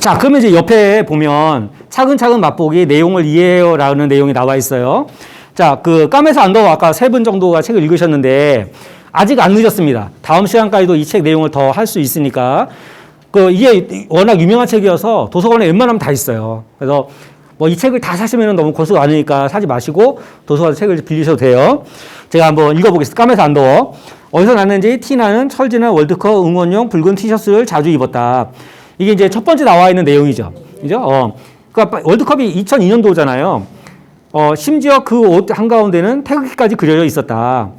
자, 그러면 이제 옆에 보면 차근차근 맛보기 내용을 이해해요라는 내용이 나와 있어요. 자, 그 까메서 안더워 아까 3분 정도가 책을 읽으셨는데 아직 안 늦었습니다. 다음 시간까지도 이 책 내용을 더 할 수 있으니까 이게 워낙 유명한 책이어서 도서관에 웬만하면 다 있어요. 그래서 뭐 이 책을 다 사시면 너무 고수가 많으니까 사지 마시고 도서관에서 책을 빌리셔도 돼요. 제가 한번 읽어보겠습니다. 까메서 안더워. 어디서 났는지 티나는 철지나 월드컵 응원용 붉은 티셔츠를 자주 입었다. 이게 이제 첫 번째 나와 있는 내용이죠. 그죠? 그러니까 월드컵이 2002년도잖아요. 심지어 그 옷 한가운데는 태극기까지 그려져 있었다.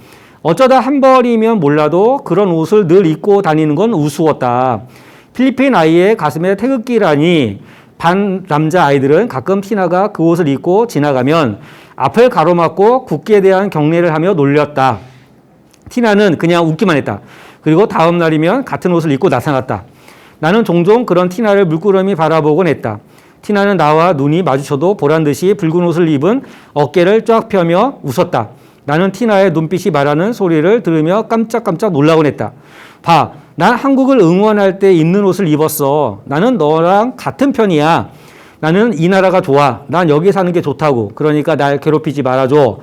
어쩌다 한 벌이면 몰라도 그런 옷을 늘 입고 다니는 건 우스웠다. 필리핀 아이의 가슴에 태극기라니 반 남자 아이들은 가끔 티나가 그 옷을 입고 지나가면 앞을 가로막고 국기에 대한 경례를 하며 놀렸다. 티나는 그냥 웃기만 했다. 그리고 다음 날이면 같은 옷을 입고 나타났다. 나는 종종 그런 티나를 물끄러미 바라보곤 했다. 티나는 나와 눈이 마주쳐도 보란듯이 붉은 옷을 입은 어깨를 쫙 펴며 웃었다. 나는 티나의 눈빛이 말하는 소리를 들으며 깜짝깜짝 놀라곤 했다. 봐, 난 한국을 응원할 때 입는 옷을 입었어. 나는 너랑 같은 편이야. 나는 이 나라가 좋아. 난 여기 사는 게 좋다고. 그러니까 날 괴롭히지 말아줘.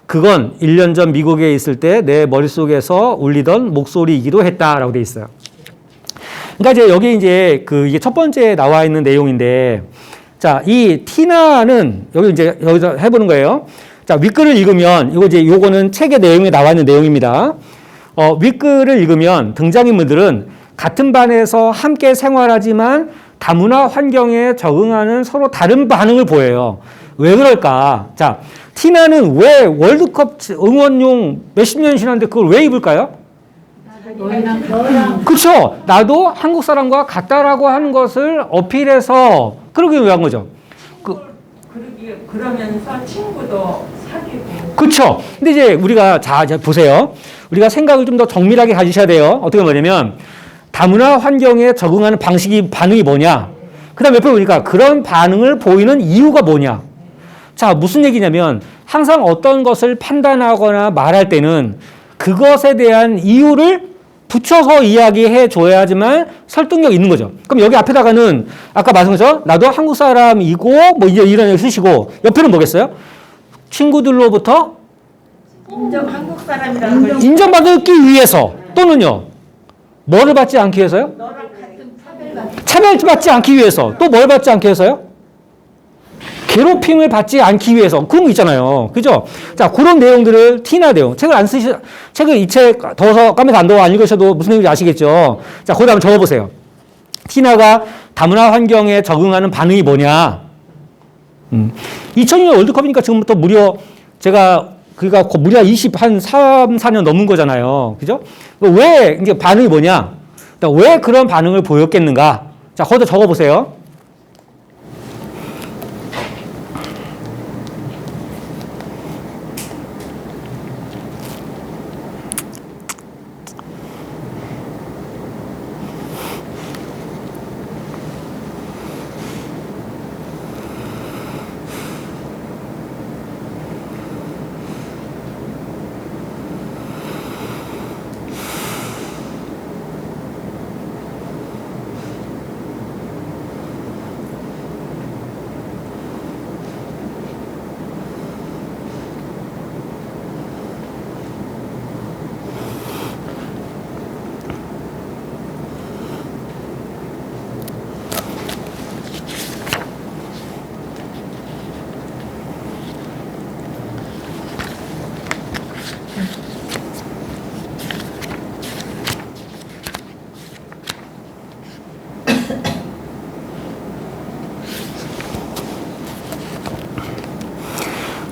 그건 1년 전 미국에 있을 때 내 머릿속에서 울리던 목소리이기도 했다라고 돼 있어요. 그러니까 이제 여기 이제 이게 첫 번째 나와 있는 내용인데, 자, 이 티나는 여기서 해보는 거예요. 자, 윗글을 읽으면 요거는 책의 내용에 나와 있는 내용입니다. 윗글을 읽으면 등장인물들은 같은 반에서 함께 생활하지만 다문화 환경에 적응하는 서로 다른 반응을 보여요. 왜 그럴까? 자, 티나는 왜 월드컵 응원용 몇십 년 신었는데 그걸 왜 입을까요? 그렇죠. 나도 한국 사람과 같다라고 하는 것을 어필해서 그러기 위한 거죠. 그러면서 친구도 사귀고. 그렇죠. 근데 이제 우리가 자 보세요. 우리가 생각을 좀 더 정밀하게 가지셔야 돼요. 어떻게 뭐냐면 다문화 환경에 적응하는 반응이 뭐냐. 그다음 옆에 보니까 그런 반응을 보이는 이유가 뭐냐. 자, 무슨 얘기냐면 항상 어떤 것을 판단하거나 말할 때는 그것에 대한 이유를 붙여서 이야기해 줘야지만 설득력 있는 거죠. 그럼 여기 앞에다가는 아까 말씀하셨죠? 나도 한국 사람이고 뭐 이제 이런 얘기 쓰시고 옆에는 뭐겠어요? 친구들로부터 한국 사람이라는 걸 인정받기 위해서 또는요. 뭐를 받지 않기 위해서요? 너랑 같은 차별받지 않기 위해서. 또 뭘 받지 않기 위해서요? 괴롭힘을 받지 않기 위해서. 그런 거 있잖아요. 그죠? 자, 그런 내용들을 티나 내용. 책을 이 책 더서 까면서 안 더워 안 읽으셔도 무슨 내용인지 아시겠죠? 자, 거기다 한번 적어보세요. 티나가 다문화 환경에 적응하는 반응이 뭐냐? 2002년 월드컵이니까 지금부터 무려 무려 3, 4년 넘은 거잖아요. 그죠? 왜, 이제 반응이 뭐냐? 왜 그런 반응을 보였겠는가? 자, 거기다 적어보세요.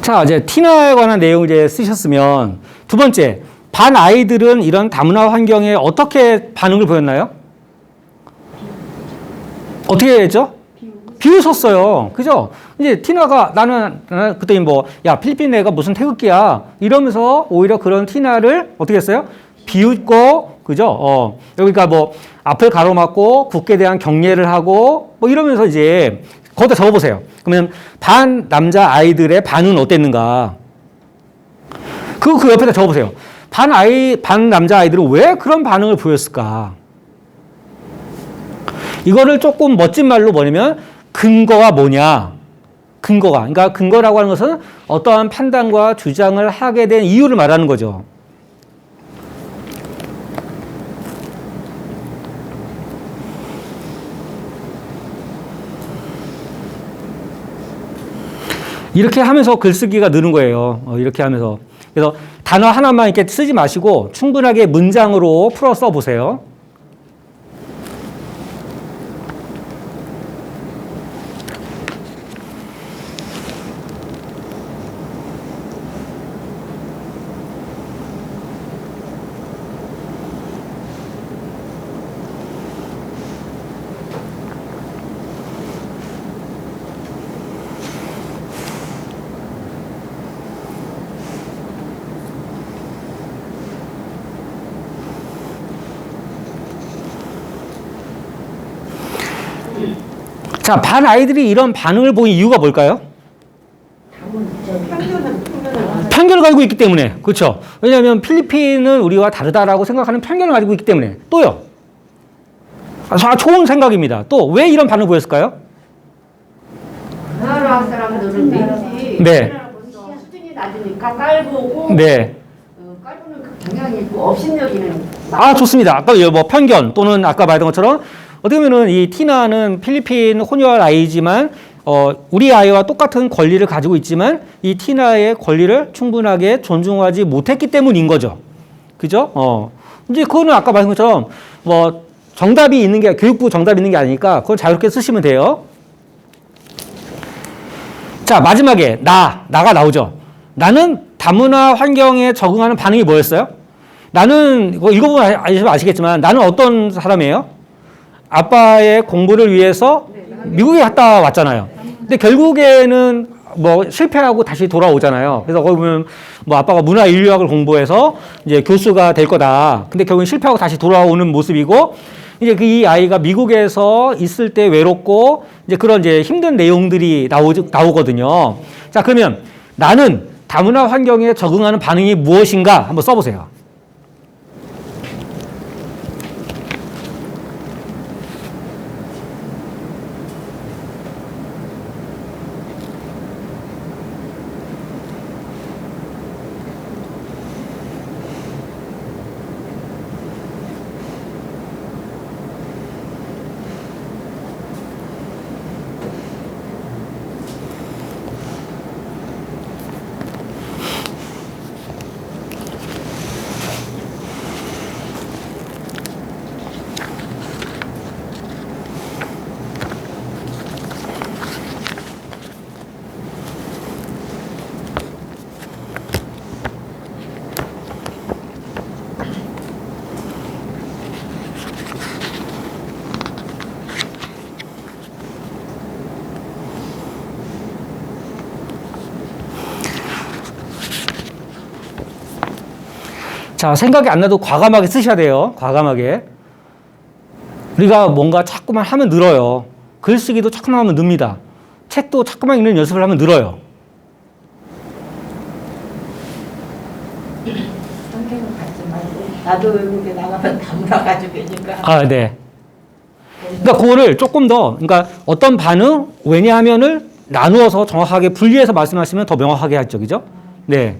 자, 이제 티나에 관한 내용 이제 쓰셨으면 두 번째, 반 아이들은 이런 다문화 환경에 어떻게 반응을 보였나요? 어떻게 했죠? 비웃었어요. 그죠? 이제 티나가 나는 그때 야, 필리핀 애가 무슨 태극기야. 이러면서 오히려 그런 티나를 어떻게 했어요? 비웃고, 그죠? 그러니까 앞을 가로막고 국기에 대한 경례를 하고 이러면서 이제 거기다 적어보세요. 그러면 반 남자 아이들의 반응은 어땠는가? 그 옆에다 적어보세요. 반 남자 아이들은 왜 그런 반응을 보였을까? 이거를 조금 멋진 말로 뭐냐면 근거가 뭐냐. 근거가. 그러니까 근거라고 하는 것은 어떠한 판단과 주장을 하게 된 이유를 말하는 거죠. 이렇게 하면서 글쓰기가 느는 거예요. 이렇게 하면서. 그래서 단어 하나만 이렇게 쓰지 마시고 충분하게 문장으로 풀어 써 보세요. 자, 반 아이들이 이런 반응을 보인 이유가 뭘까요? 편견을 가지고 있기 때문에. 그렇죠. 왜냐하면 필리핀은 우리와 다르다라고 생각하는 편견을 가지고 있기 때문에. 또요. 좋은 생각입니다. 또 왜 이런 반응을 보였을까요? 그 나라 사람들은 왠지 네. 수준이 낮으니까 깔보고 네. 깔보는 그 경향이 있고 업신여기는 좋습니다. 아까 뭐 편견 또는 아까 말했던 것처럼 어떻게 보면은 이 티나는 필리핀 혼혈 아이지만 우리 아이와 똑같은 권리를 가지고 있지만 이 티나의 권리를 충분하게 존중하지 못했기 때문인 거죠. 그죠? 이제 그거는 아까 말한 것처럼 뭐 정답이 있는 게 교육부 정답이 있는 게 아니니까 그걸 자유롭게 쓰시면 돼요. 자, 마지막에 나가 나오죠. 나는 다문화 환경에 적응하는 반응이 뭐였어요? 나는 이거 읽어보면 아시겠지만 나는 어떤 사람이에요? 아빠의 공부를 위해서 미국에 갔다 왔잖아요. 근데 결국에는 뭐 실패하고 다시 돌아오잖아요. 그래서 거기 보면 뭐 아빠가 문화 인류학을 공부해서 이제 교수가 될 거다. 근데 결국엔 실패하고 다시 돌아오는 모습이고 이제 이 아이가 미국에서 있을 때 외롭고 이제 그런 이제 힘든 내용들이 나오거든요. 자, 그러면 나는 다문화 환경에 적응하는 반응이 무엇인가 한번 써보세요. 자, 생각이 안 나도 과감하게 쓰셔야 돼요. 과감하게. 우리가 뭔가 자꾸만 하면 늘어요. 글쓰기도 자꾸만 하면 늡니다. 책도 자꾸만 읽는 연습을 하면 늘어요. 성경은 갖지 말고 나도 외국에 나가면 다문화 가족이니까 네. 그러니까 그거를 조금 더, 그러니까 어떤 반응, 왜냐하면을 나누어서 정확하게 분리해서 말씀하시면 더 명확하게 할 적이죠. 네.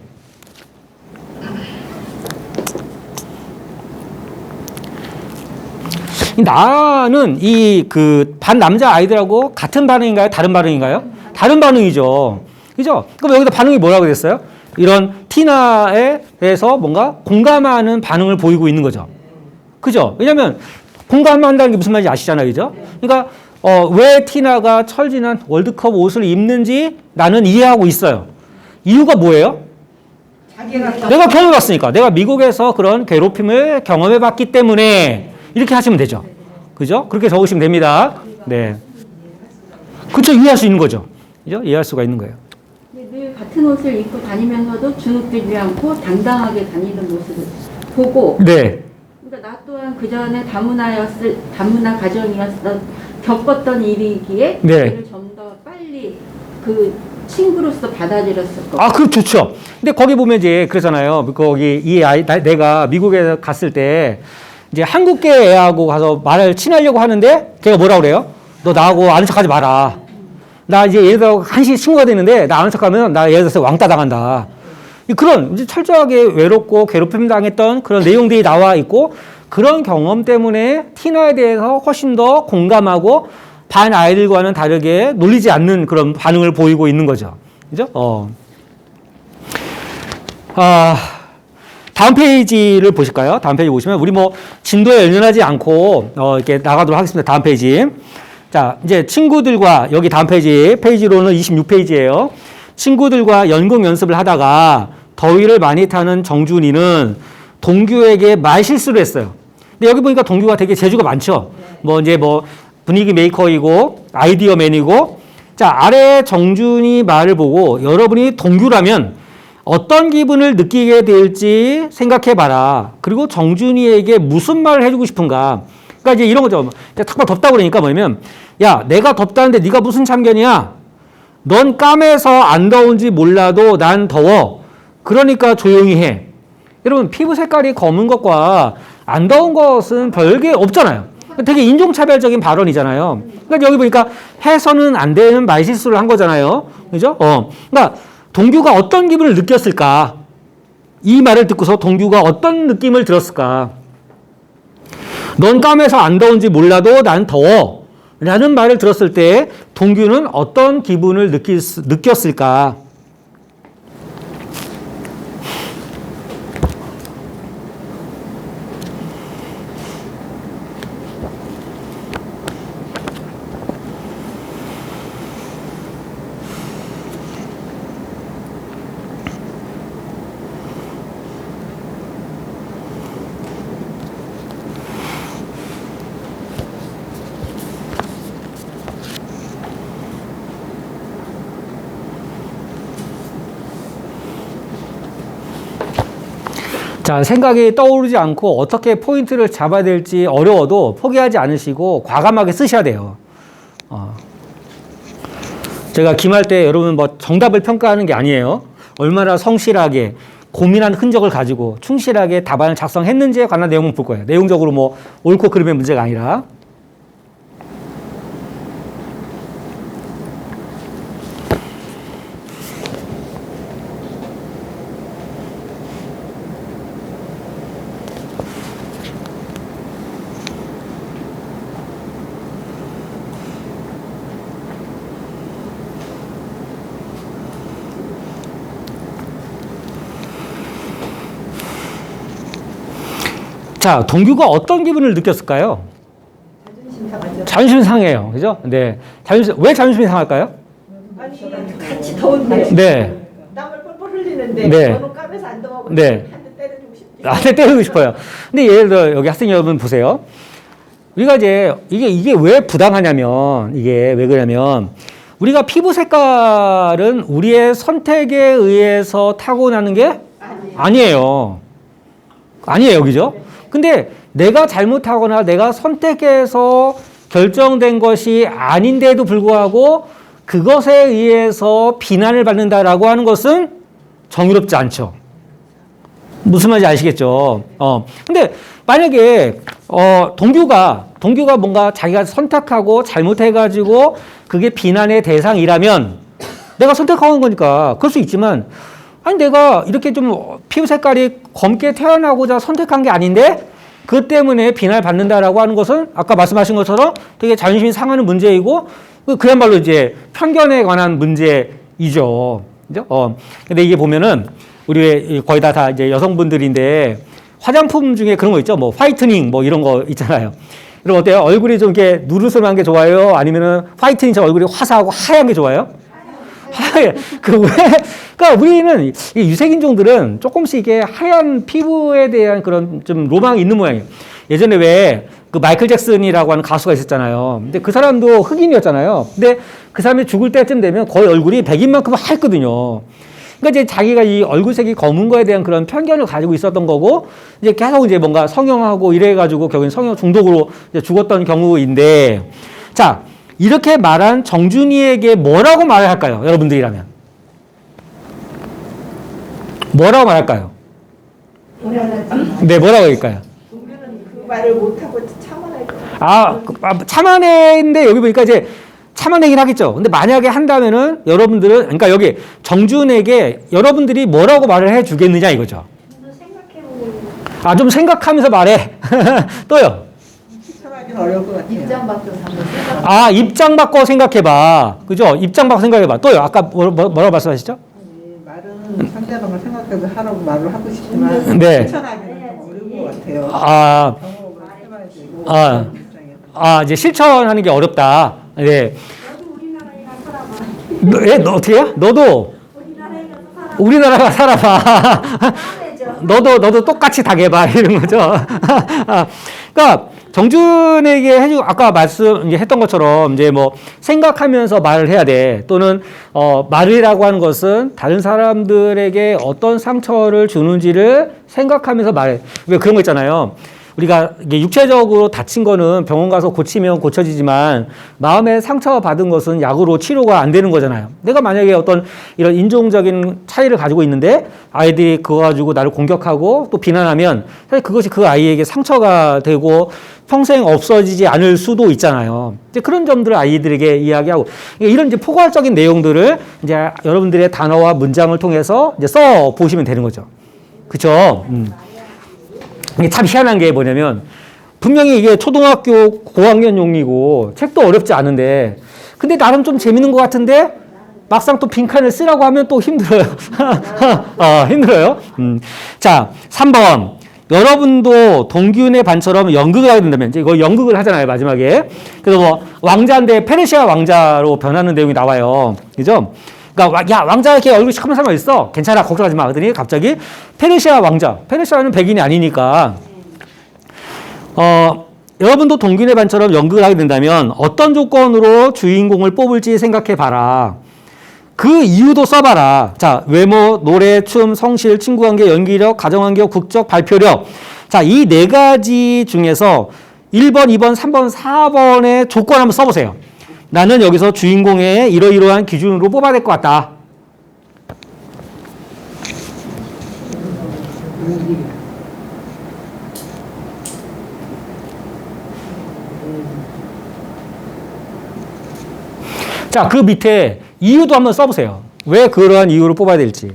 나는 이 그 반 남자 아이들하고 같은 반응인가요? 다른 반응인가요? 다른 반응이죠. 그죠? 그럼 여기서 반응이 뭐라고 됐어요? 이런 티나에 대해서 뭔가 공감하는 반응을 보이고 있는 거죠. 그죠? 왜냐면 공감한다는 게 무슨 말인지 아시잖아요. 그죠? 그러니까 왜 티나가 철진한 월드컵 옷을 입는지 나는 이해하고 있어요. 이유가 뭐예요? 내가 경험해봤으니까. 내가 미국에서 그런 괴롭힘을 경험해봤기 때문에 이렇게 하시면 되죠. 그죠? 그렇게 적으시면 됩니다. 네. 그쵸, 이해할 수 있는 거죠. 그죠? 이해할 수가 있는 거예요. 늘 같은 옷을 입고 다니면서도 주눅들지 않고 당당하게 다니는 모습을 보고, 네. 그러니까 나 또한 그 전에 다문화 가정이었던 겪었던 일이기에 네. 이를 좀 더 빨리 그 친구로서 받아들였을 거고. 그 좋죠. 근데 거기 보면 이제 그러잖아요. 거기 이 아이, 내가 미국에 갔을 때 이제 한국계 애하고 가서 말을 친하려고 하는데 걔가 뭐라고 그래요? 너 나하고 아는 척하지 마라. 나 이제 예를 들어 한시 친구가 되는데 나 아는 척하면 나 예를 들어서 왕따 당한다. 그런 이제 철저하게 외롭고 괴롭힘 당했던 그런 내용들이 나와 있고 그런 경험 때문에 티나에 대해서 훨씬 더 공감하고 반 아이들과는 다르게 놀리지 않는 그런 반응을 보이고 있는 거죠. 그죠? 다음 페이지를 보실까요? 다음 페이지 보시면 우리 뭐 진도에 연연하지 않고 이렇게 나가도록 하겠습니다. 다음 페이지. 자, 이제 친구들과 여기 다음 페이지로는 26페이지예요. 친구들과 연극 연습을 하다가 더위를 많이 타는 정준이는 동규에게 말 실수를 했어요. 근데 여기 보니까 동규가 되게 재주가 많죠. 뭐 이제 뭐 분위기 메이커이고 아이디어맨이고. 자, 아래 정준이 말을 보고 여러분이 동규라면 어떤 기분을 느끼게 될지 생각해 봐라. 그리고 정준이에게 무슨 말을 해주고 싶은가. 그러니까 이제 이런 거죠. 탁 덥다 그러니까 뭐냐면 야, 내가 덥다는데 네가 무슨 참견이야? 넌 까매서 안 더운지 몰라도 난 더워. 그러니까 조용히 해. 여러분 피부 색깔이 검은 것과 안 더운 것은 별게 없잖아요. 되게 인종차별적인 발언이잖아요. 그러니까 여기 보니까 해서는 안 되는 말실수를 한 거잖아요. 그죠? 그러니까 동규가 어떤 기분을 느꼈을까? 이 말을 듣고서 동규가 어떤 느낌을 들었을까? 넌 까매서 안 더운지 몰라도 난 더워. 라는 말을 들었을 때 동규는 어떤 기분을 느꼈을까? 자, 생각이 떠오르지 않고 어떻게 포인트를 잡아야 될지 어려워도 포기하지 않으시고 과감하게 쓰셔야 돼요. 제가 기말 때 여러분 뭐 정답을 평가하는 게 아니에요. 얼마나 성실하게 고민한 흔적을 가지고 충실하게 답안을 작성했는지에 관한 내용을 볼 거예요. 내용적으로 뭐 옳고 그름의 문제가 아니라. 자, 동규가 어떤 기분을 느꼈을까요? 자존심 상하죠. 자존심 상해요. 그죠? 네. 왜 자존심이 상할까요? 아니 같이 더운데 네. 땀을 뻘뻘 흘리는데 네. 너는 까매서 안 더워. 네. 한 대 때려주고 싶지. 나한테 때리고 싶어요. 근데 예를 들어, 여기 학생 여러분 보세요. 우리가 이제, 이게 왜 부당하냐면, 이게 왜 그러냐면, 우리가 피부 색깔은 우리의 선택에 의해서 타고나는 게 아니에요. 아니에요. 그죠? 근데 내가 잘못하거나 내가 선택해서 결정된 것이 아닌데도 불구하고 그것에 의해서 비난을 받는다라고 하는 것은 정의롭지 않죠. 무슨 말인지 아시겠죠? 근데 만약에 동규가 뭔가 자기가 선택하고 잘못해가지고 그게 비난의 대상이라면 내가 선택한 거니까 그럴 수 있지만 아니 내가 이렇게 좀 피부 색깔이 검게 태어나고자 선택한 게 아닌데 그 때문에 비난을 받는다라고 하는 것은 아까 말씀하신 것처럼 되게 자존심이 상하는 문제이고 그야말로 이제 편견에 관한 문제이죠. 그죠? 근데 이게 보면은 우리 거의 다 이제 여성분들인데 화장품 중에 그런 거 있죠. 뭐 화이트닝 뭐 이런 거 있잖아요. 그럼 어때요? 얼굴이 좀 이렇게 누르스름한 게 좋아요? 아니면은 화이트닝처럼 얼굴이 화사하고 하얀 게 좋아요? 하얘. 그러니까 우리는 이 유색인종들은 조금씩 이게 하얀 피부에 대한 그런 좀 로망이 있는 모양이에요. 예전에 왜 그 마이클 잭슨이라고 하는 가수가 있었잖아요. 근데 그 사람도 흑인이었잖아요. 근데 그 사람이 죽을 때쯤 되면 거의 얼굴이 백인만큼 하얗거든요. 그러니까 이제 자기가 이 얼굴색이 검은 거에 대한 그런 편견을 가지고 있었던 거고, 이제 계속 이제 뭔가 성형하고 이래가지고 결국엔 성형 중독으로 이제 죽었던 경우인데, 자, 이렇게 말한 정준이에게 뭐라고 말을 할까요? 여러분들이라면. 뭐라고 말할까요? 네, 뭐라고 할까요? 말을 못하고 참아내고. 참아내는데 여기 보니까 이제 참아내긴 하겠죠. 근데 만약에 한다면은 여러분들은, 그러니까 여기 정준에게 여러분들이 뭐라고 말을 해 주겠느냐 이거죠. 좀 생각하면서 말해. 또요. 참아하기는 어려울 것 같아요. 입장 바꿔서 한번 생각. 입장 바꿔 생각해봐. 그죠? 입장 바꿔 생각해봐. 또요. 아까 뭐라고 말씀하시죠? 말은 상대방을 생각해서 하라고 말을 하고 싶지만 네. 실천하기는 좀 어려운 것 같아요. 경험을 해봐야 되고 그런 입장에서. 이제 실천하는 게 어렵다. 네. 너 어떻게 해? 너도 우리나라가 살아봐. 너도 똑같이 당해봐. 이런 거죠. 그러니까 정준에게 아까 했던 것처럼 이제 뭐 생각하면서 말을 해야 돼. 또는 말이라고 하는 것은 다른 사람들에게 어떤 상처를 주는지를 생각하면서 말해. 왜 그런 거 있잖아요. 우리가 이게 육체적으로 다친 거는 병원 가서 고치면 고쳐지지만 마음에 상처 받은 것은 약으로 치료가 안 되는 거잖아요. 내가 만약에 어떤 이런 인종적인 차이를 가지고 있는데 아이들이 그거 가지고 나를 공격하고 또 비난하면 사실 그것이 그 아이에게 상처가 되고 평생 없어지지 않을 수도 있잖아요. 이제 그런 점들을 아이들에게 이야기하고 이런 이제 포괄적인 내용들을 이제 여러분들의 단어와 문장을 통해서 이제 써 보시면 되는 거죠. 그렇죠? 이게 참 희한한 게 뭐냐면 분명히 이게 초등학교 고학년용이고 책도 어렵지 않은데 근데 나름 좀 재밌는 것 같은데 막상 또 빈칸을 쓰라고 하면 또 힘들어요. 힘들어요. 자, 3번. 여러분도 동균의 반처럼 연극을 하게 된다면 이제 이거 연극을 하잖아요, 마지막에. 그래서 뭐 왕자인데 페르시아 왕자로 변하는 내용이 나와요. 그죠? 그러니까 야, 왕자 이렇게 얼굴이 시커먼 사람 있어. 괜찮아. 걱정하지 마. 그러더니 갑자기 페르시아 왕자. 페르시아는 백인이 아니니까. 여러분도 동균의 반처럼 연극을 하게 된다면 어떤 조건으로 주인공을 뽑을지 생각해 봐라. 그 이유도 써봐라. 자, 외모, 노래, 춤, 성실, 친구관계, 연기력, 가정환경, 국적, 발표력. 자, 이 네 가지 중에서 1번, 2번, 3번, 4번의 조건 한번 써보세요. 나는 여기서 주인공의 이러이러한 기준으로 뽑아야 될 것 같다. 자, 그 밑에 이유도 한번 써보세요. 왜 그러한 이유를 뽑아야 될지.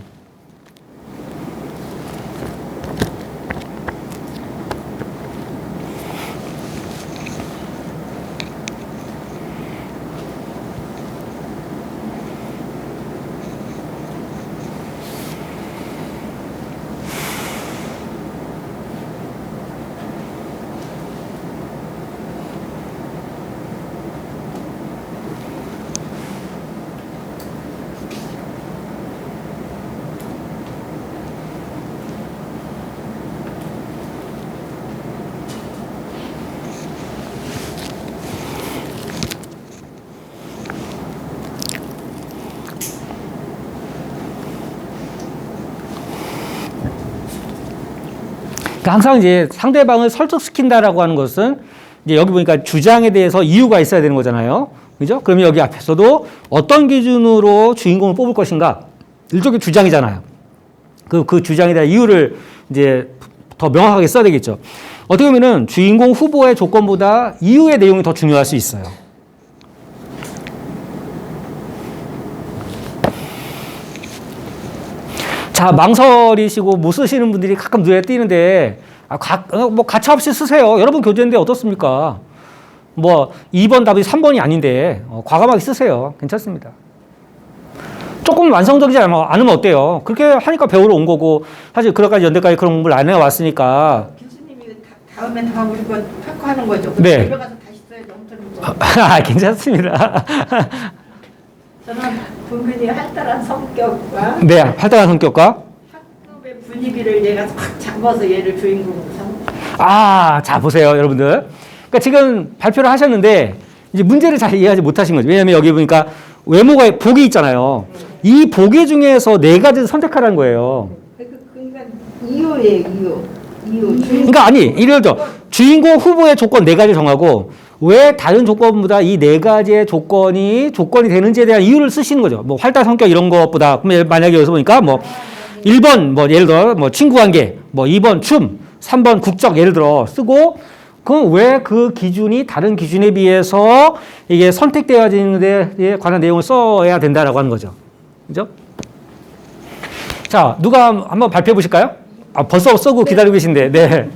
항상 이제 상대방을 설득시킨다라고 하는 것은 이제 여기 보니까 주장에 대해서 이유가 있어야 되는 거잖아요. 그죠? 그러면 여기 앞에서도 어떤 기준으로 주인공을 뽑을 것인가? 일종의 주장이잖아요. 그 주장에 대한 이유를 이제 더 명확하게 써야 되겠죠. 어떻게 보면은 주인공 후보의 조건보다 이유의 내용이 더 중요할 수 있어요. 자, 망설이시고 못 쓰시는 분들이 가끔 눈에 띄는데, 뭐, 가차없이 쓰세요. 여러분 교재인데 어떻습니까? 뭐, 2번 답이 3번이 아닌데, 과감하게 쓰세요. 괜찮습니다. 조금 완성적이지 않으면 어때요? 그렇게 하니까 배우러 온 거고, 사실 그렇게까지 연대까지 그런 공부를 안 해왔으니까. 교수님이 다음에 다 우리 거 평가하는 거죠? 네. 집에 가서 다시 써야지. 엄청 괜찮습니다. 저는 동균이 활달한 성격과 네, 활달한 성격과. 학급의 분위기를 얘가 확 잡아서 얘를 주인공으로 삼. 자, 보세요, 여러분들. 그러니까 지금 발표를 하셨는데, 이제 문제를 잘 이해하지 못하신 거죠. 왜냐면 여기 보니까 외모가 복이 있잖아요. 이 복이 중에서 네 가지를 선택하라는 거예요. 그러니까 이유. 그러니까 예를 들어 주인공 후보의 조건 네 가지 정하고 왜 다른 조건보다 이 네 가지의 조건이 되는지에 대한 이유를 쓰시는 거죠. 뭐 활달 성격 이런 것보다 그러면 만약에 여기서 보니까 뭐 1번 뭐 예를 들어 뭐 친구 관계, 뭐 2번 춤, 3번 국적 예를 들어 쓰고 그럼 왜 그 기준이 다른 기준에 비해서 이게 선택되어지는 데 관한 내용을 써야 된다라고 하는 거죠. 그죠? 자, 누가 한번 발표해 보실까요? 아, 벌써 쓰고 기다리고 계신데, 네.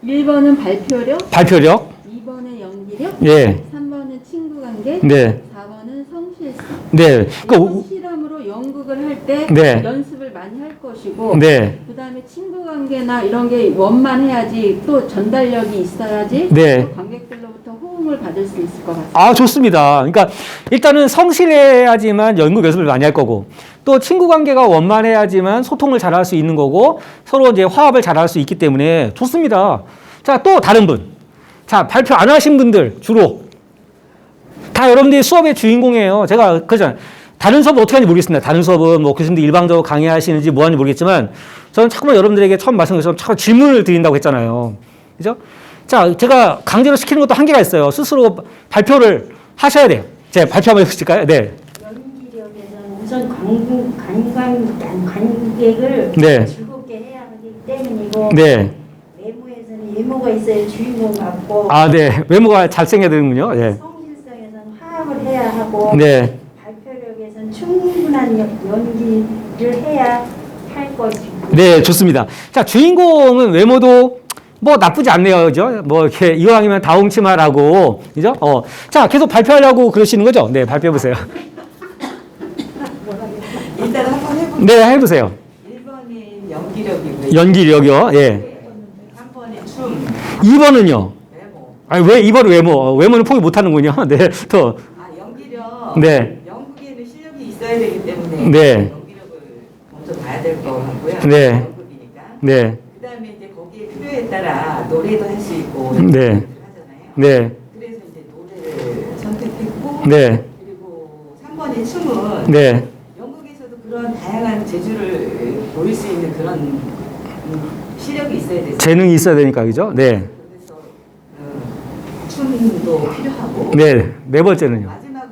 1번은 발표력, 발표력, 2번은 연기력, 예, 3번은 친구관계, 네, 4번은 성실성. 네. 이번 실험으로 연극을 할 때 네. 연습을 많이 할 것이고 네, 그다음에 친구관계나 이런 게 원만 해야지 또 전달력이 있어야지 네. 또 관객들로부터 호응을 받을 수 있을 것 같아요. 아, 좋습니다. 그러니까 일단은 성실해야지만 연극 연습을 많이 할 거고 또 친구 관계가 원만해야지만 소통을 잘할 수 있는 거고 서로 이제 화합을 잘할 수 있기 때문에 좋습니다. 자, 또 다른 분. 자, 발표 안 하신 분들 주로 다 여러분들이 수업의 주인공이에요. 제가 그죠? 다른 수업은 어떻게 하는지 모르겠습니다. 다른 수업은 뭐 교수님들 일방적으로 강의하시는지 뭐 하는지 모르겠지만 저는 자꾸만 여러분들에게 처음 말씀드린 것처럼 자꾸 질문을 드린다고 했잖아요. 그죠? 자, 제가 강제로 시키는 것도 한계가 있어요. 스스로 발표를 하셔야 돼요. 제가 발표 한번 해주실까요? 네. 연기력에서는 우선 관객을 네. 즐겁게 해야 하기 때문이고 네. 외모에서는 외모가 있어야 주인공 같고 아, 네. 외모가 잘생겨야 되는군요. 네. 성실성에서는 화합을 해야 하고 네. 발표력에서는 충분한 연기를 해야 할 것이고 네, 좋습니다. 자, 주인공은 외모도 뭐 나쁘지 않네요. 그죠? 뭐 이렇게 이왕이면 다홍치마라고. 그죠? 자, 계속 발표하려고 그러시는 거죠? 네, 발표해 보세요. 일단 한번 해볼게요. 네, 해 보세요. 1번이 연기력이고요. 연기력이요. 예. 3번이 춤, 2번은요. 외모. 아니, 왜 2번 외모? 외모는 포기 못 하는군요. 네. 또 연기력. 네. 연극에는 실력이 있어야 되기 때문에 네. 연기력을 먼저 봐야 될 것 같고요. 네. 연극이니까. 네. 그다음에 이제 거기에 필요에 따라 노래도 할 수 있고 네. 하잖아요. 네. 그래서 이제 노래를 선택했고 네. 그리고 3번의 춤은 네. 연극에서도 그런 다양한 재주를 보일 수 있는 그런 실력이 있어야 돼서 재능이 있어야 되니까. 그죠? 네. 그래서 춤도 필요하고 네. 네 번째는요. 마지막으로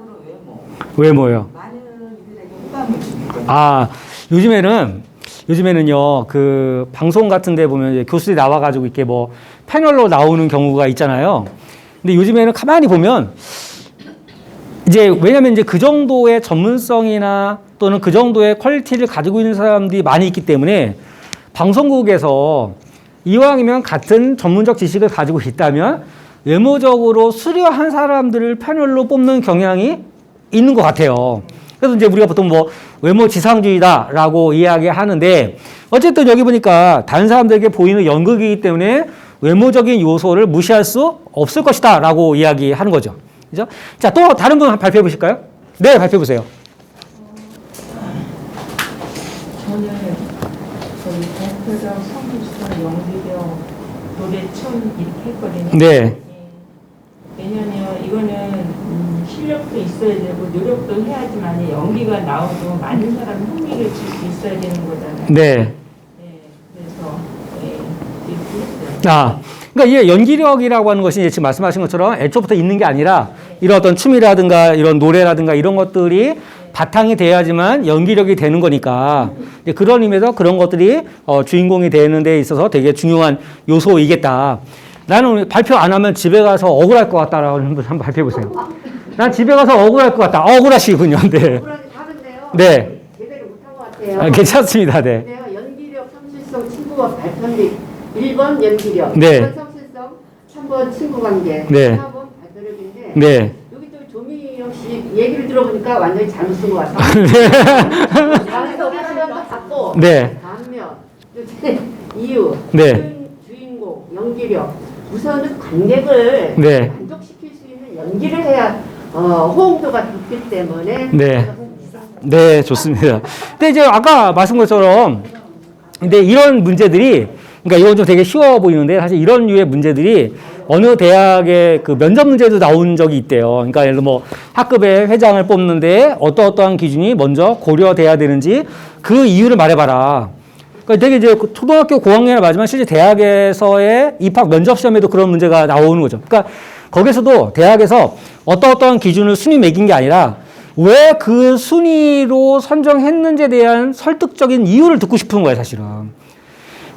외모요. 많은 이들에게 호감을 주기 때문에 아, 요즘에는요, 그, 방송 같은 데 보면 이제 교수들이 나와가지고 이렇게 뭐 패널로 나오는 경우가 있잖아요. 근데 요즘에는 가만히 보면 이제 왜냐면 이제 그 정도의 전문성이나 또는 그 정도의 퀄리티를 가지고 있는 사람들이 많이 있기 때문에 방송국에서 이왕이면 같은 전문적 지식을 가지고 있다면 외모적으로 수려한 사람들을 패널로 뽑는 경향이 있는 것 같아요. 그래서 이제 우리가 보통 뭐 외모 지상주의다라고 이야기하는데 어쨌든 여기 보니까 다른 사람들에게 보이는 연극이기 때문에 외모적인 요소를 무시할 수 없을 것이다라고 이야기하는 거죠. 그죠? 자, 또 다른 분 발표해 보실까요? 네, 발표해 보세요. 저는 저희 발표력, 성실성, 연기력, 노래, 춤 이렇게 했거든요. 네. 왜냐면 이거는 실력도 있어야 되고 노력도 해야지만 연기가 나오고 많은 사람 흥미를 줄 수 있어야 되는 거잖아요. 네. 네, 그래서 이렇게 했어요. 아, 그러니까 이게 연기력이라고 하는 것이 지금 말씀하신 것처럼 애초부터 있는 게 아니라 이런 어떤 춤이라든가 이런 노래라든가 이런 것들이 바탕이 돼야지만 연기력이 되는 거니까 이제 그런 의미에서 그런 것들이 주인공이 되는 데 있어서 되게 중요한 요소이겠다. 나는 오늘 발표 안 하면 집에 가서 억울할 것 같다라는 분 한번 발표해 보세요. 난 집에 가서 억울할 것 같다. 억울하시군요. 네. 억울하게 하는데요. 네. 제대로 못한 것 같아요. 아, 괜찮습니다. 네. 내가 연기력, 성실성, 친구와 발표력 1번 연기력, 네. 2번 성실성, 3번 친구관계, 네. 4번 발표력인데 네. 여기 또 조미영 씨 얘기를 들어보니까 완전히 잘못 쓴 것 같아요. 잘해서 하나만 받고 네. 반면 이유, 네. 주인공, 연기력 우선은 관객을 네. 만족시킬 수 있는 연기를 해야 호응도가 높기 때문에 네. 네, 좋습니다. 근데 이제 아까 말씀 것처럼 근데 이런 문제들이 그러니까 이건 좀 되게 쉬워 보이는데 사실 이런 류의 문제들이 어느 대학의 그 면접 문제도 나온 적이 있대요. 그러니까 예를 들어 뭐 학급의 회장을 뽑는데 어떠한 기준이 먼저 고려돼야 되는지 그 이유를 말해봐라. 그러니까 되게 이제 초등학교 고학년에 맞으면 실제 대학에서의 입학 면접 시험에도 그런 문제가 나오는 거죠. 그러니까 거기서도 대학에서 어떠한 기준을 순위 매긴 게 아니라 왜 그 순위로 선정했는지에 대한 설득적인 이유를 듣고 싶은 거예요, 사실은.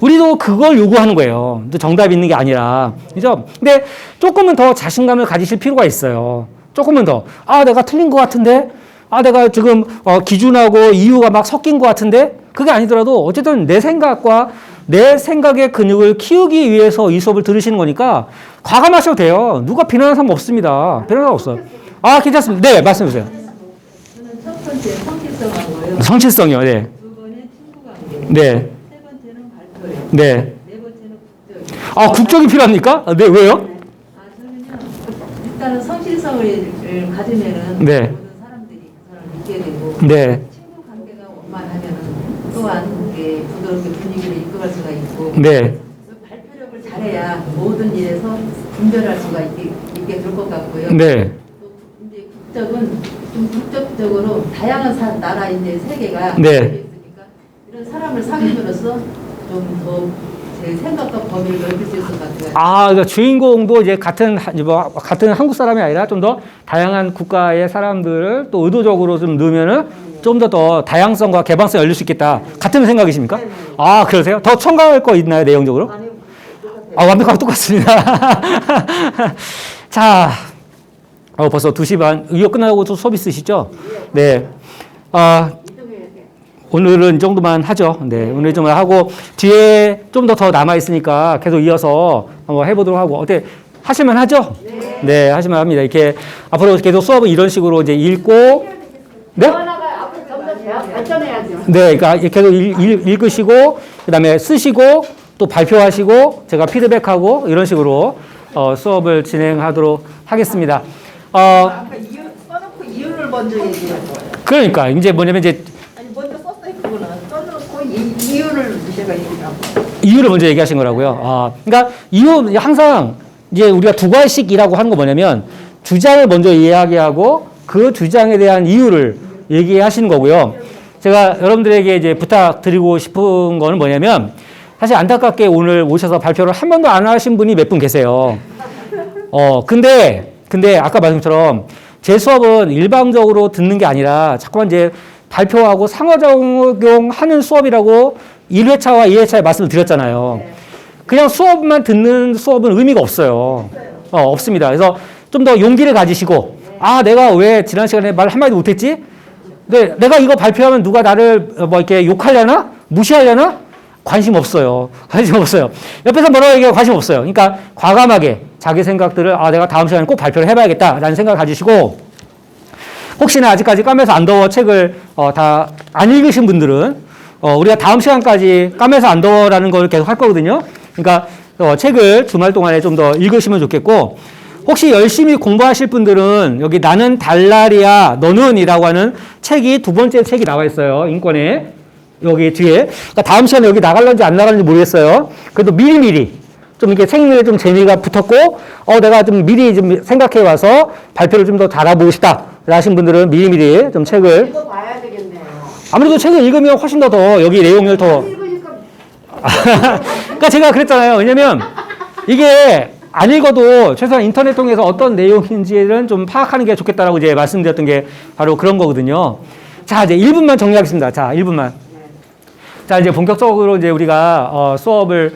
우리도 그걸 요구하는 거예요. 또 정답이 있는 게 아니라. 그죠? 근데 조금은 더 자신감을 가지실 필요가 있어요. 조금은 더. 아, 내가 틀린 것 같은데? 아, 내가 지금 기준하고 이유가 막 섞인 것 같은데? 그게 아니더라도 어쨌든 내 생각과 내 생각의 근육을 키우기 위해서 이 수업을 들으시는 거니까 과감하셔도 돼요. 누가 비난하는 사람 없습니다. 비난하는 사람 없어요. 아, 괜찮습니다. 네, 말씀해 주세요. 저는 첫 번째 성실성하고요. 성실성이요. 네. 두 번은 친구 관계. 네. 세 번째는 발표요. 네. 네 번째는 국적. 아, 국적이 필요합니까? 아, 네, 왜요? 저는요. 일단은 성실성을 가지면은 네. 모든 사람들이 그 사람을 믿게 되고 네. 친구 관계가 원만하면은 또한 이게 부드럽게 분위기를 이끌어갈 수가 있고 네. 그 발표력을 잘해야 모든 일에서 분별할 수가 있게 될 것 같고요. 네. 또 이제 국적은 좀 국적적으로 다양한 나라 이제 세계가 네. 있으니까 이런 사람을 사귀므로써 좀 더 제 생각과 범위를 넓힐 수 있을 것 같아요. 아, 그러니까 주인공도 이제 같은 한국 사람이 아니라 좀 더 다양한 국가의 사람들을 또 의도적으로 좀 넣으면은 좀 더 다양성과 개방성이 열릴 수 있겠다. 같은 생각이십니까? 아, 그러세요? 더 첨가할 거 있나요, 내용적으로? 아, 완벽하게 똑같습니다. 자, 벌써 2시 반. 이거 끝나고 또 수업 있으시죠? 네. 오늘은 이 정도만 하죠. 네, 오늘 좀 하고 뒤에 좀 더 남아있으니까 계속 이어서 한번 해보도록 하고 어때? 하실만 하죠? 네, 하실만 합니다. 이렇게 앞으로 계속 수업은 이런 식으로 이제 읽고 네? 앞으로 점점 발전해야죠. 네, 그러니까 계속 읽으시고 그다음에 쓰시고 또 발표하시고 제가 피드백하고 이런 식으로 수업을 진행하도록 하겠습니다. 아까 이유 써놓고 이유를 먼저 얘기할 거예요. 그러니까 이제 뭐냐면 이제 아니 먼저 썼어요 그거는. 써놓고 이유를 제가 얘기하고. 이유를 먼저 얘기하신 거라고요. 그러니까 이유 항상 이제 우리가 두 가지씩이라고 하는 거 뭐냐면 주장을 먼저 이야기하고 그 주장에 대한 이유를 얘기하시는 거고요. 제가 여러분들에게 이제 부탁드리고 싶은 거는 뭐냐면 사실 안타깝게 오늘 오셔서 발표를 한 번도 안 하신 분이 몇 분 계세요. 근데 아까 말한 것처럼 제 수업은 일방적으로 듣는 게 아니라 자꾸만 이제 발표하고 상호작용하는 수업이라고 1회차와 2회차에 말씀을 드렸잖아요. 그냥 수업만 듣는 수업은 의미가 없어요. 없습니다. 그래서 좀 더 용기를 가지시고, 아, 내가 왜 지난 시간에 말 한마디도 못했지? 네, 내가 이거 발표하면 누가 나를 뭐 이렇게 욕하려나? 무시하려나? 관심 없어요. 관심 없어요. 옆에서 뭐라고 얘기해 관심 없어요. 그러니까 과감하게 자기 생각들을 내가 다음 시간에 꼭 발표를 해봐야겠다라는 생각을 가지시고, 혹시나 아직까지 까매서 안 더워 책을 다 안 읽으신 분들은 우리가 다음 시간까지 까매서 안 더워라는 걸 계속 할 거거든요. 그러니까 책을 주말 동안에 좀 더 읽으시면 좋겠고, 혹시 열심히 공부하실 분들은 여기 나는 달라리야 너는이라고 하는 책이 두 번째 책이 나와 있어요. 인권에 여기 뒤에. 그러니까 다음 시간에 여기 나갈런지 안 나갈는지 모르겠어요. 그래도 미리미리 좀 이렇게 책에 좀 재미가 붙었고, 내가 좀 미리 좀 생각해 와서 발표를 좀 더 잘해보고 싶다 하신 분들은 미리미리 좀 책을 읽어봐야 되겠네요. 아무래도 책을 읽으면 훨씬 더 여기 내용을 더 읽으니까 그러니까 제가 그랬잖아요. 왜냐면 이게 안 읽어도 최소한 인터넷 통해서 어떤 내용인지를 좀 파악하는 게 좋겠다라고 이제 말씀드렸던 게 바로 그런 거거든요. 자, 이제 1분만 정리하겠습니다. 자, 1분만. 자, 이제 본격적으로 이제 우리가 수업을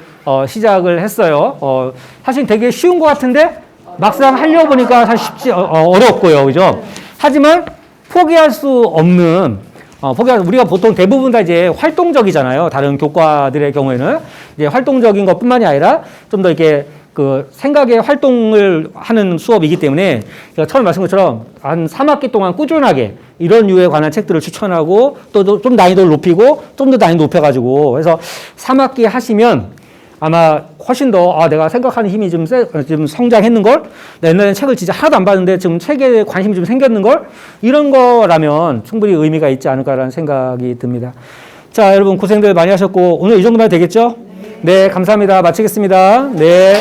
시작을 했어요. 사실 되게 쉬운 것 같은데 막상 하려고 보니까 사실 쉽지 어렵고요, 그죠? 하지만 포기할 수 없는 우리가 보통 대부분 다 이제 활동적이잖아요. 다른 교과들의 경우에는 이제 활동적인 것뿐만이 아니라 좀 더 이렇게 그 생각의 활동을 하는 수업이기 때문에 제가 처음 말씀한 것처럼 한 3학기 동안 꾸준하게 이런 류에 관한 책들을 추천하고 또 좀 난이도를 높이고 좀 더 난이도 높여가지고 그래서 3학기 하시면 아마 훨씬 더 내가 생각하는 힘이 좀 성장했는걸, 옛날에는 책을 진짜 하나도 안 봤는데 지금 책에 관심이 좀 생겼는걸, 이런 거라면 충분히 의미가 있지 않을까라는 생각이 듭니다. 자, 여러분 고생들 많이 하셨고 오늘 이 정도만 되겠죠? 네, 감사합니다. 마치겠습니다. 네.